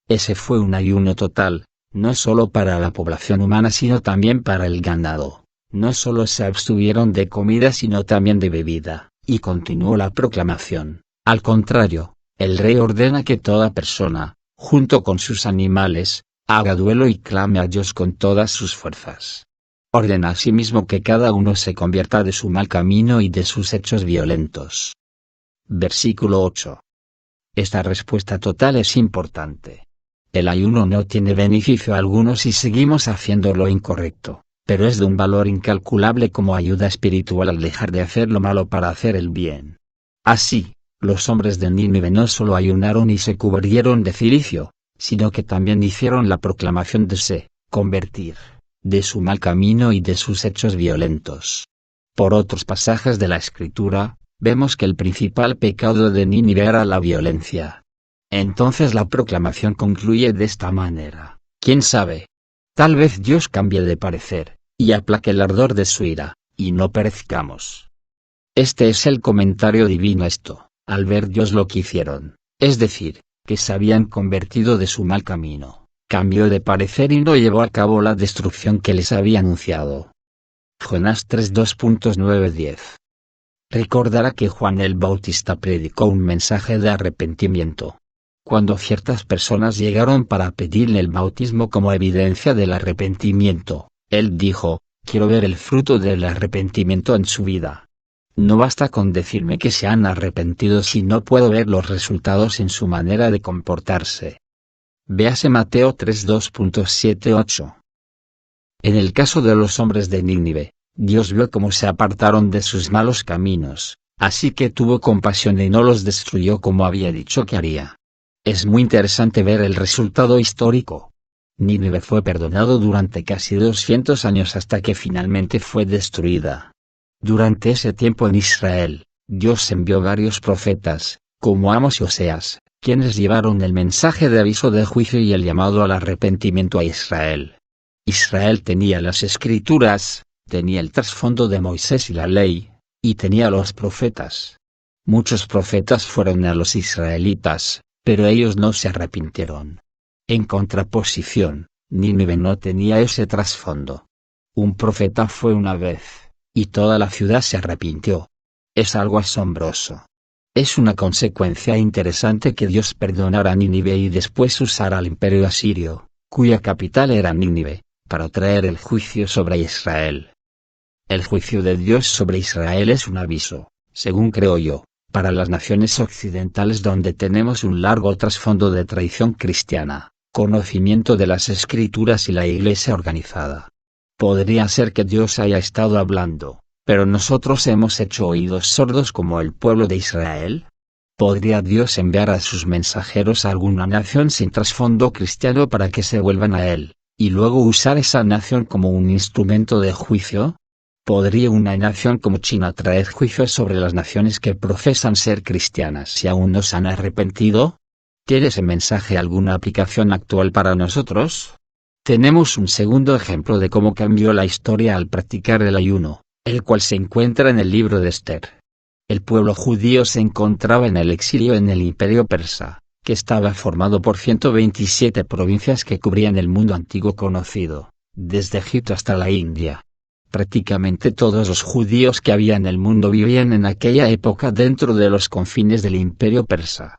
Ese fue un ayuno total, no solo para la población humana sino también para el ganado. No solo se abstuvieron de comida sino también de bebida, y continuó la proclamación: al contrario, el rey ordena que toda persona, junto con sus animales, haga duelo y clame a Dios con todas sus fuerzas. Ordena asimismo que cada uno se convierta de su mal camino y de sus hechos violentos. Versículo 8. Esta respuesta total es importante. El ayuno no tiene beneficio alguno si seguimos haciendo lo incorrecto, pero es de un valor incalculable como ayuda espiritual al dejar de hacer lo malo para hacer el bien. Así, los hombres de Nínive no solo ayunaron y se cubrieron de cilicio, sino que también hicieron la proclamación de se convertir de su mal camino y de sus hechos violentos. Por otros pasajes de la Escritura, vemos que el principal pecado de Nínive era la violencia. Entonces la proclamación concluye de esta manera: ¿quién sabe? Tal vez Dios cambie de parecer, y aplaque el ardor de su ira, y no perezcamos. Este es el comentario divino a esto: al ver Dios lo que hicieron, es decir, que se habían convertido de su mal camino, cambió de parecer y no llevó a cabo la destrucción que les había anunciado. Jonás 3:2.9-10. Recordará que Juan el Bautista predicó un mensaje de arrepentimiento. Cuando ciertas personas llegaron para pedirle el bautismo como evidencia del arrepentimiento, él dijo: quiero ver el fruto del arrepentimiento en su vida. No basta con decirme que se han arrepentido si no puedo ver los resultados en su manera de comportarse. Véase Mateo 3:2.7-8. En el caso de los hombres de Nínive, Dios vio cómo se apartaron de sus malos caminos, así que tuvo compasión y no los destruyó como había dicho que haría. Es muy interesante ver el resultado histórico. Nínive fue perdonado durante casi 200 años hasta que finalmente fue destruida. Durante ese tiempo en Israel, Dios envió varios profetas, como Amos y Oseas, quienes llevaron el mensaje de aviso de juicio y el llamado al arrepentimiento a Israel. Israel tenía las Escrituras, tenía el trasfondo de Moisés y la ley, y tenía los profetas. Muchos profetas fueron a los israelitas, pero ellos no se arrepintieron. En contraposición, Nínive no tenía ese trasfondo. Un profeta fue una vez, y toda la ciudad se arrepintió. Es algo asombroso. Es una consecuencia interesante que Dios perdonara a Nínive y después usara al imperio asirio, cuya capital era Nínive, para traer el juicio sobre Israel. El juicio de Dios sobre Israel es un aviso, según creo yo, para las naciones occidentales donde tenemos un largo trasfondo de tradición cristiana, conocimiento de las Escrituras y la Iglesia organizada. Podría ser que Dios haya estado hablando, pero nosotros hemos hecho oídos sordos como el pueblo de Israel. ¿Podría Dios enviar a sus mensajeros a alguna nación sin trasfondo cristiano para que se vuelvan a Él, y luego usar esa nación como un instrumento de juicio? ¿Podría una nación como China traer juicio sobre las naciones que profesan ser cristianas si aún no se han arrepentido? ¿Tiene ese mensaje alguna aplicación actual para nosotros? Tenemos un segundo ejemplo de cómo cambió la historia al practicar el ayuno, el cual se encuentra en el libro de Esther. El pueblo judío se encontraba en el exilio en el Imperio Persa, que estaba formado por 127 provincias que cubrían el mundo antiguo conocido, desde Egipto hasta la India. Prácticamente todos los judíos que había en el mundo vivían en aquella época dentro de los confines del Imperio Persa.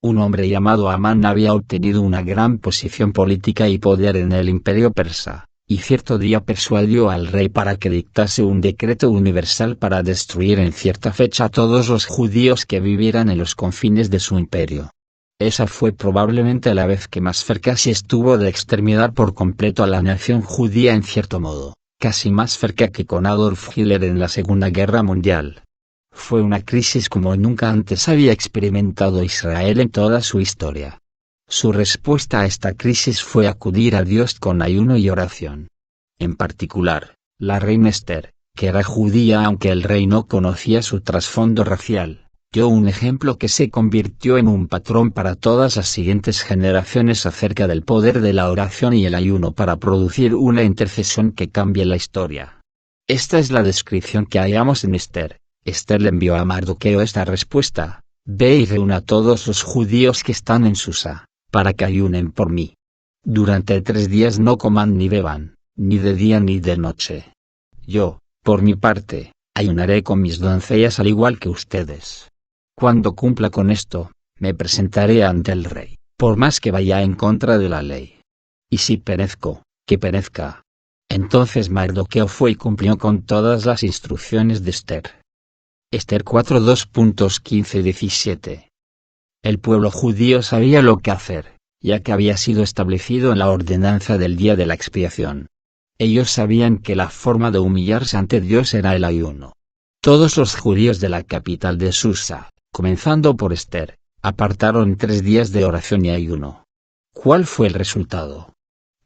Un hombre llamado Amán había obtenido una gran posición política y poder en el Imperio Persa, y cierto día persuadió al rey para que dictase un decreto universal para destruir en cierta fecha a todos los judíos que vivieran en los confines de su imperio. Esa fue probablemente la vez que más cerca se estuvo de exterminar por completo a la nación judía en cierto modo, casi más cerca que con Adolf Hitler en la Segunda Guerra Mundial. Fue una crisis como nunca antes había experimentado Israel en toda su historia. Su respuesta a esta crisis fue acudir a Dios con ayuno y oración. En particular, la reina Esther, que era judía aunque el rey no conocía su trasfondo racial, dio un ejemplo que se convirtió en un patrón para todas las siguientes generaciones acerca del poder de la oración y el ayuno para producir una intercesión que cambie la historia. Esta es la descripción que hallamos en Esther. Esther le envió a Mardoqueo esta respuesta: ve y reúna a todos los judíos que están en Susa, para que ayunen por mí. Durante 3 días no coman ni beban, ni de día ni de noche. Yo, por mi parte, ayunaré con mis doncellas al igual que ustedes. Cuando cumpla con esto, me presentaré ante el rey, por más que vaya en contra de la ley. Y si perezco, que perezca. Entonces Mardoqueo fue y cumplió con todas las instrucciones de Esther. Esther 4:2.15-17. El pueblo judío sabía lo que hacer, ya que había sido establecido en la ordenanza del día de la expiación. Ellos sabían que la forma de humillarse ante Dios era el ayuno. Todos los judíos de la capital de Susa, comenzando por Esther, apartaron 3 días de oración y ayuno. ¿Cuál fue el resultado?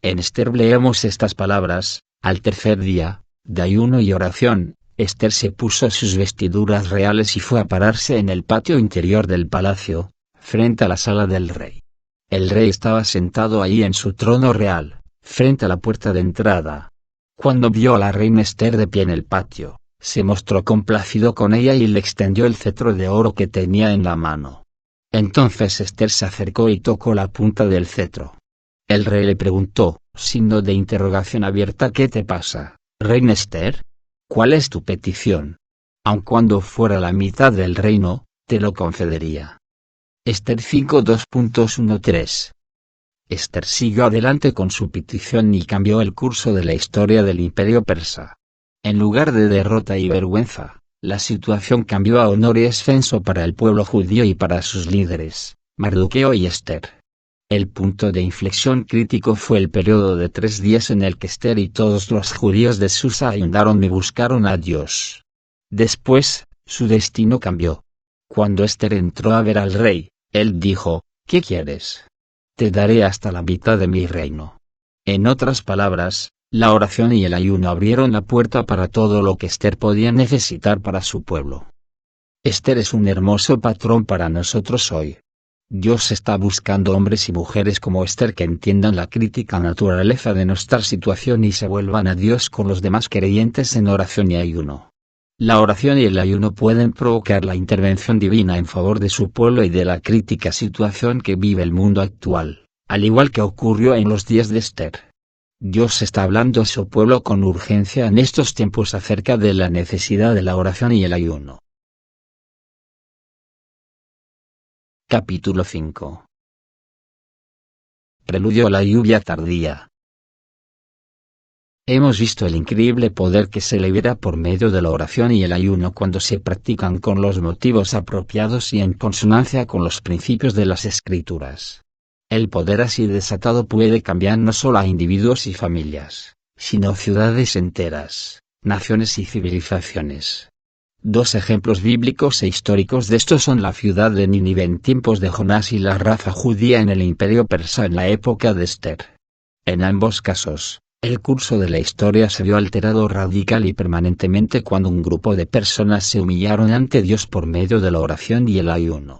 En Esther leemos estas palabras: al tercer día, de ayuno y oración, Esther se puso sus vestiduras reales y fue a pararse en el patio interior del palacio, frente a la sala del rey. El rey estaba sentado ahí en su trono real, frente a la puerta de entrada. Cuando vio a la reina Esther de pie en el patio, Se mostró complacido con ella y le extendió el cetro de oro que tenía en la mano. Entonces Esther se acercó y tocó la punta del cetro. El rey le preguntó, signo de interrogación abierta: ¿Qué te pasa, reina Esther? ¿Cuál es tu petición? Aun cuando fuera la mitad del reino, te lo concedería. Esther 5:2.13. Esther siguió adelante con su petición y cambió el curso de la historia del imperio persa. En lugar de derrota y vergüenza, la situación cambió a honor y ascenso para el pueblo judío y para sus líderes, Mardoqueo y Esther. El punto de inflexión crítico fue el periodo de 3 días en el que Esther y todos los judíos de Susa ayunaron y buscaron a Dios. Después, su destino cambió. Cuando Esther entró a ver al rey, él dijo: ¿Qué quieres? Te daré hasta la mitad de mi reino. En otras palabras, la oración y el ayuno abrieron la puerta para todo lo que Esther podía necesitar para su pueblo. Esther es un hermoso patrón para nosotros hoy. Dios está buscando hombres y mujeres como Esther que entiendan la crítica naturaleza de nuestra situación y se vuelvan a Dios con los demás creyentes en oración y ayuno. La oración y el ayuno pueden provocar la intervención divina en favor de su pueblo y de la crítica situación que vive el mundo actual, al igual que ocurrió en los días de Esther. Dios está hablando a su pueblo con urgencia en estos tiempos acerca de la necesidad de la oración y el ayuno. Capítulo 5. Preludio a la lluvia tardía. Hemos visto el increíble poder que se libera por medio de la oración y el ayuno cuando se practican con los motivos apropiados y en consonancia con los principios de las Escrituras. El poder así desatado puede cambiar no solo a individuos y familias, sino ciudades enteras, naciones y civilizaciones. Dos ejemplos bíblicos e históricos de esto son la ciudad de Nínive en tiempos de Jonás y la raza judía en el imperio persa en la época de Esther. En ambos casos, el curso de la historia se vio alterado radical y permanentemente cuando un grupo de personas se humillaron ante Dios por medio de la oración y el ayuno.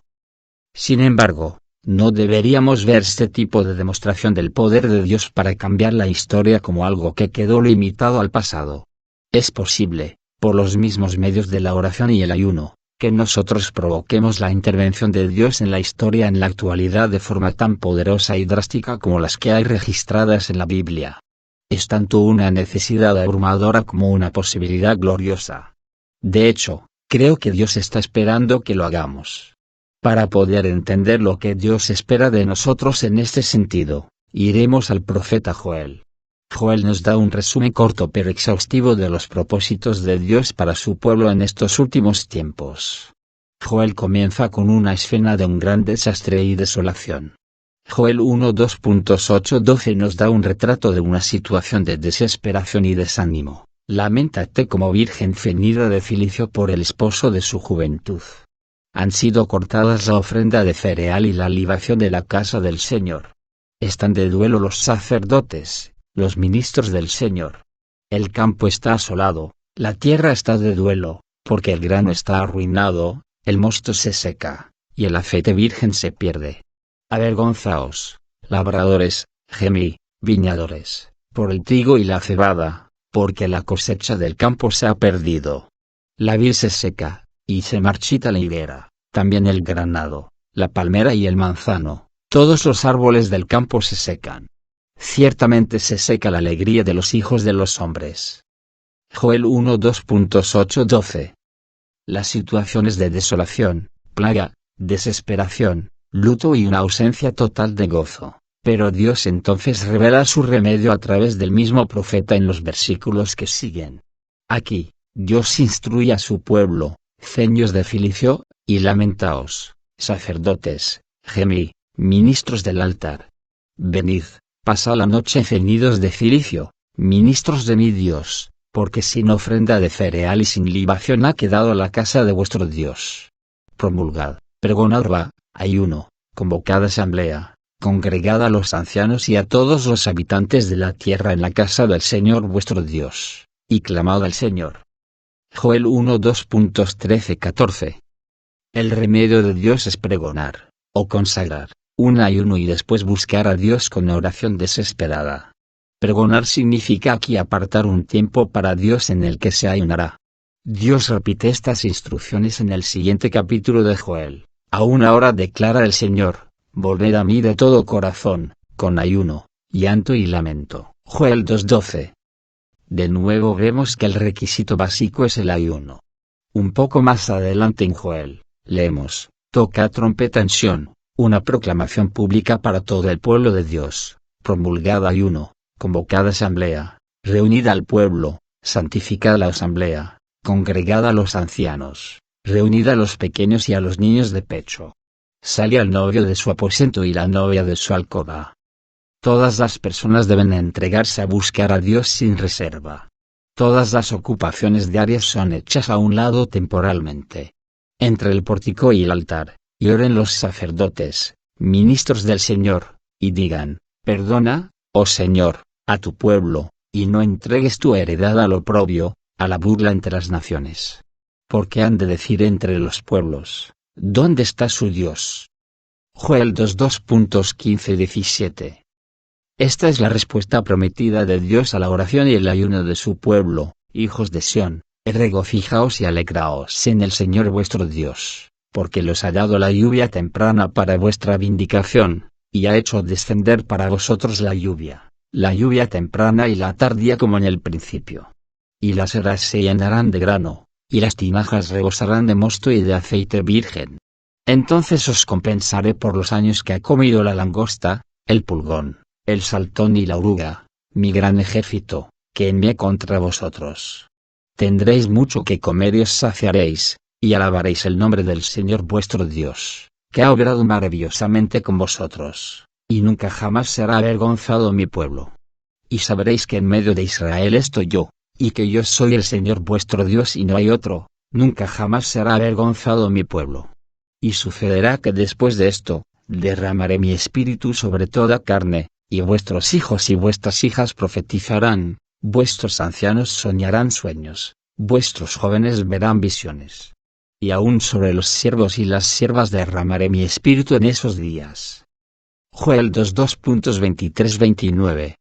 Sin embargo, no deberíamos ver este tipo de demostración del poder de Dios para cambiar la historia como algo que quedó limitado al pasado. Es posible, por los mismos medios de la oración y el ayuno, que nosotros provoquemos la intervención de Dios en la historia en la actualidad de forma tan poderosa y drástica como las que hay registradas en la Biblia. Es tanto una necesidad abrumadora como una posibilidad gloriosa. De hecho, creo que Dios está esperando que lo hagamos. Para poder entender lo que Dios espera de nosotros en este sentido, iremos al profeta Joel. Joel nos da un resumen corto pero exhaustivo de los propósitos de Dios para su pueblo en estos últimos tiempos. Joel comienza con una escena de un gran desastre y desolación. Joel 1:2.8-12 nos da un retrato de una situación de desesperación y desánimo. Lamentate como virgen ceñida de cilicio por el esposo de su juventud. Han sido cortadas la ofrenda de cereal y la libación de la casa del Señor. Están de duelo los sacerdotes, los ministros del Señor. El campo está asolado, la tierra está de duelo, porque el grano está arruinado, el mosto se seca, y el aceite virgen se pierde. Avergonzaos, labradores, gemid, viñadores, por el trigo y la cebada, porque la cosecha del campo se ha perdido. La vid se seca, y se marchita la higuera, también el granado, la palmera y el manzano, todos los árboles del campo se secan. Ciertamente se seca la alegría de los hijos de los hombres. Joel 1:2.8-12. Las situaciones de desolación, plaga, desesperación, luto y una ausencia total de gozo, pero Dios entonces revela su remedio a través del mismo profeta en los versículos que siguen. Aquí, Dios instruye a su pueblo: ceños de cilicio, y lamentaos, sacerdotes, gemid, ministros del altar. Venid, pasad la noche ceñidos de cilicio, ministros de mi Dios, porque sin ofrenda de cereal y sin libación ha quedado la casa de vuestro Dios. Promulgad, pregonad ayuno, convocad asamblea, congregad a los ancianos y a todos los habitantes de la tierra en la casa del Señor vuestro Dios, y clamad al Señor. Joel 1:2.13-14. El remedio de Dios es pregonar, o consagrar, un ayuno y después buscar a Dios con oración desesperada. Pregonar significa aquí apartar un tiempo para Dios en el que se ayunará. Dios repite estas instrucciones en el siguiente capítulo de Joel. Aún ahora declara el Señor, volved a mí de todo corazón, con ayuno, llanto y lamento. Joel 2:12. De nuevo vemos que el requisito básico es el ayuno. Un poco más adelante en Joel, leemos, toca trompeta en Sión, una proclamación pública para todo el pueblo de Dios, promulgada ayuno, convocada asamblea, reunida al pueblo, santificada la asamblea, congregada a los ancianos, reunida a los pequeños y a los niños de pecho. Sale al novio de su aposento y la novia de su alcoba. Todas las personas deben entregarse a buscar a Dios sin reserva. Todas las ocupaciones diarias son hechas a un lado temporalmente. Entre el pórtico y el altar, y oren los sacerdotes, ministros del Señor, y digan, perdona, oh Señor, a tu pueblo, y no entregues tu heredad al oprobio, a la burla entre las naciones. Porque han de decir entre los pueblos, ¿dónde está su Dios? Joel 2:15-17. Esta es la respuesta prometida de Dios a la oración y el ayuno de su pueblo, hijos de Sión, regocijaos y alegraos en el Señor vuestro Dios, porque los ha dado la lluvia temprana para vuestra vindicación, y ha hecho descender para vosotros la lluvia temprana y la tardía como en el principio. Y las eras se llenarán de grano, y las tinajas rebosarán de mosto y de aceite virgen. Entonces os compensaré por los años que ha comido la langosta, el pulgón, el saltón y la oruga, mi gran ejército, que envié contra vosotros. Tendréis mucho que comer y os saciaréis, y alabaréis el nombre del Señor vuestro Dios, que ha obrado maravillosamente con vosotros, y nunca jamás será avergonzado mi pueblo. Y sabréis que en medio de Israel estoy yo, y que yo soy el Señor vuestro Dios y no hay otro, nunca jamás será avergonzado mi pueblo. Y sucederá que después de esto, derramaré mi espíritu sobre toda carne, y vuestros hijos y vuestras hijas profetizarán, vuestros ancianos soñarán sueños, vuestros jóvenes verán visiones. Y aún sobre los siervos y las siervas derramaré mi espíritu en esos días. Joel 2:23-29.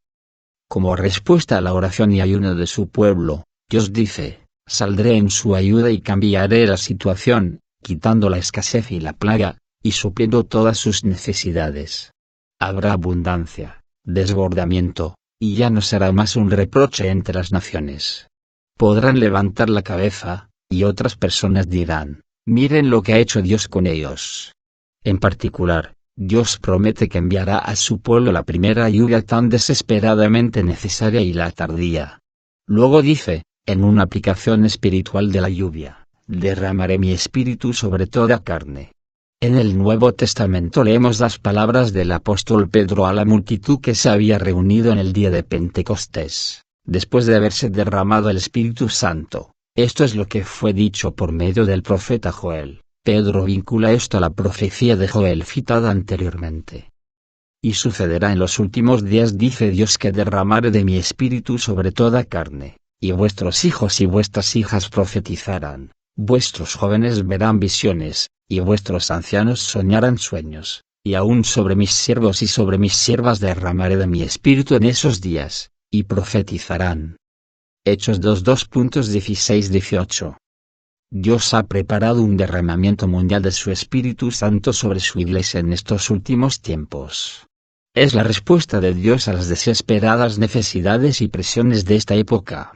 Como respuesta a la oración y ayuno de su pueblo, Dios dice, saldré en su ayuda y cambiaré la situación, quitando la escasez y la plaga, y supliendo todas sus necesidades. Habrá abundancia, desbordamiento, y ya no será más un reproche entre las naciones. Podrán levantar la cabeza, y otras personas dirán, miren lo que ha hecho Dios con ellos. En particular, Dios promete que enviará a su pueblo la primera lluvia tan desesperadamente necesaria y la tardía. Luego dice, en una aplicación espiritual de la lluvia, derramaré mi espíritu sobre toda carne. En el Nuevo Testamento leemos las palabras del apóstol Pedro a la multitud que se había reunido en el día de Pentecostés, después de haberse derramado el Espíritu Santo. Esto es lo que fue dicho por medio del profeta Joel. Pedro vincula esto a la profecía de Joel citada anteriormente. Y sucederá en los últimos días, dice Dios, que derramaré de mi espíritu sobre toda carne, y vuestros hijos y vuestras hijas profetizarán, vuestros jóvenes verán visiones, y vuestros ancianos soñarán sueños, y aún sobre mis siervos y sobre mis siervas derramaré de mi espíritu en esos días, y profetizarán. Hechos 2:16-18. Dios ha preparado un derramamiento mundial de su Espíritu Santo sobre su Iglesia en estos últimos tiempos. Es la respuesta de Dios a las desesperadas necesidades y presiones de esta época.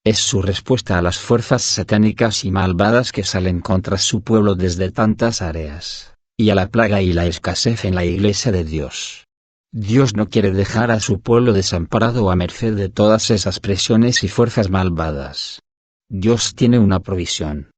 Es su respuesta a las fuerzas satánicas y malvadas que salen contra su pueblo desde tantas áreas, y a la plaga y la escasez en la Iglesia de Dios. Dios no quiere dejar a su pueblo desamparado o a merced de todas esas presiones y fuerzas malvadas. Dios tiene una provisión.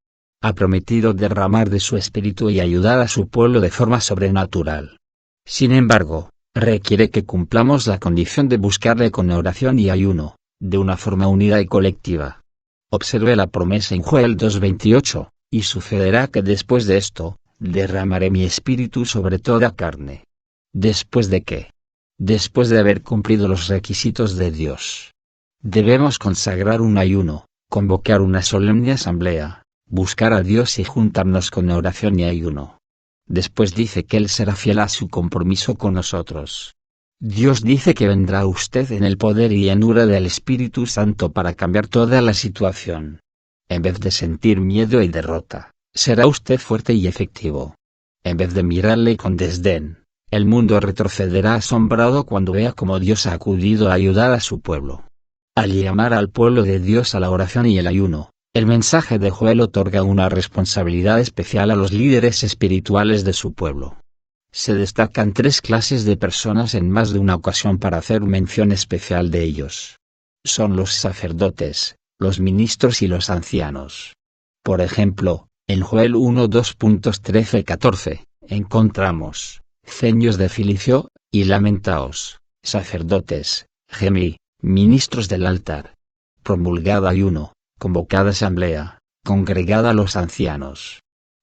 Ha prometido derramar de su espíritu y ayudar a su pueblo de forma sobrenatural. Sin embargo, requiere que cumplamos la condición de buscarle con oración y ayuno, de una forma unida y colectiva. Observe la promesa en Joel 2:28, y sucederá que después de esto, derramaré mi espíritu sobre toda carne. ¿Después de qué? Después de haber cumplido los requisitos de Dios. Debemos consagrar un ayuno, convocar una solemne asamblea, buscar a Dios y juntarnos con oración y ayuno. Después dice que Él será fiel a su compromiso con nosotros. Dios dice que vendrá usted en el poder y llenura del Espíritu Santo para cambiar toda la situación. En vez de sentir miedo y derrota, será usted fuerte y efectivo. En vez de mirarle con desdén, el mundo retrocederá asombrado cuando vea cómo Dios ha acudido a ayudar a su pueblo. Al llamar al pueblo de Dios a la oración y el ayuno, el mensaje de Joel otorga una responsabilidad especial a los líderes espirituales de su pueblo. Se destacan 3 clases de personas en más de una ocasión para hacer mención especial de ellos. Son los sacerdotes, los ministros y los ancianos. Por ejemplo, en Joel 1 2.13-14, encontramos: ceños de cilicio, y lamentaos, sacerdotes, gemid, ministros del altar. Promulgad ayuno, convocad asamblea, congregad a los ancianos.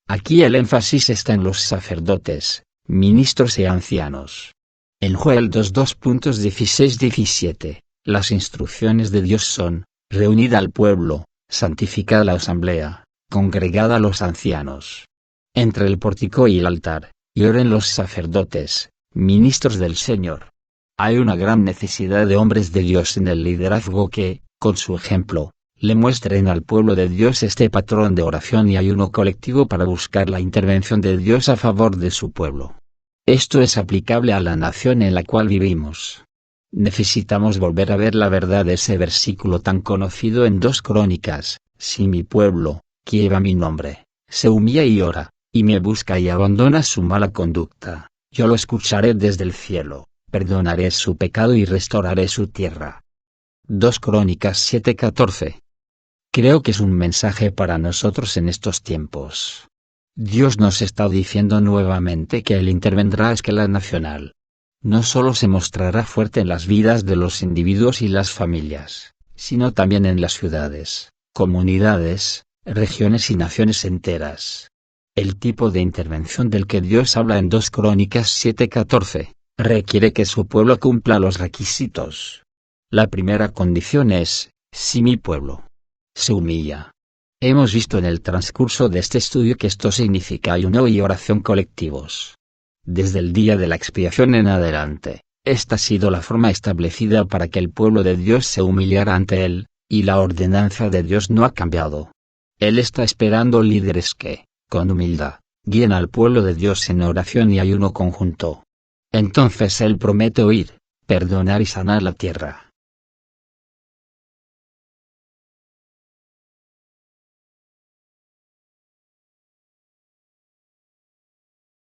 Aquí el énfasis está en los sacerdotes, ministros y ancianos. En Joel 2 2.16-17, las instrucciones de Dios son: reunid al pueblo, santificad la asamblea, congregad a los ancianos. Entre el pórtico y el altar, y oren los sacerdotes, ministros del Señor. Hay una gran necesidad de hombres de Dios en el liderazgo que, con su ejemplo, le muestren al pueblo de Dios este patrón de oración y ayuno colectivo para buscar la intervención de Dios a favor de su pueblo. Esto es aplicable a la nación en la cual vivimos. Necesitamos volver a ver la verdad de ese versículo tan conocido en 2 Crónicas: si mi pueblo, que lleva mi nombre, se humilla y ora, y me busca y abandona su mala conducta, yo lo escucharé desde el cielo, perdonaré su pecado y restauraré su tierra. 2 Crónicas 7:14. Creo que es un mensaje para nosotros en estos tiempos. Dios nos está diciendo nuevamente que Él intervendrá a escala nacional. No solo se mostrará fuerte en las vidas de los individuos y las familias, sino también en las ciudades, comunidades, regiones y naciones enteras. El tipo de intervención del que Dios habla en 2 Crónicas 7:14, requiere que su pueblo cumpla los requisitos. La primera condición es: si mi pueblo se humilla. Hemos visto en el transcurso de este estudio que esto significa ayuno y oración colectivos. Desde el día de la expiación en adelante, esta ha sido la forma establecida para que el pueblo de Dios se humillara ante Él, y la ordenanza de Dios no ha cambiado. Él está esperando líderes que, con humildad, guíen al pueblo de Dios en oración y ayuno conjunto. Entonces Él promete oír, perdonar y sanar la tierra.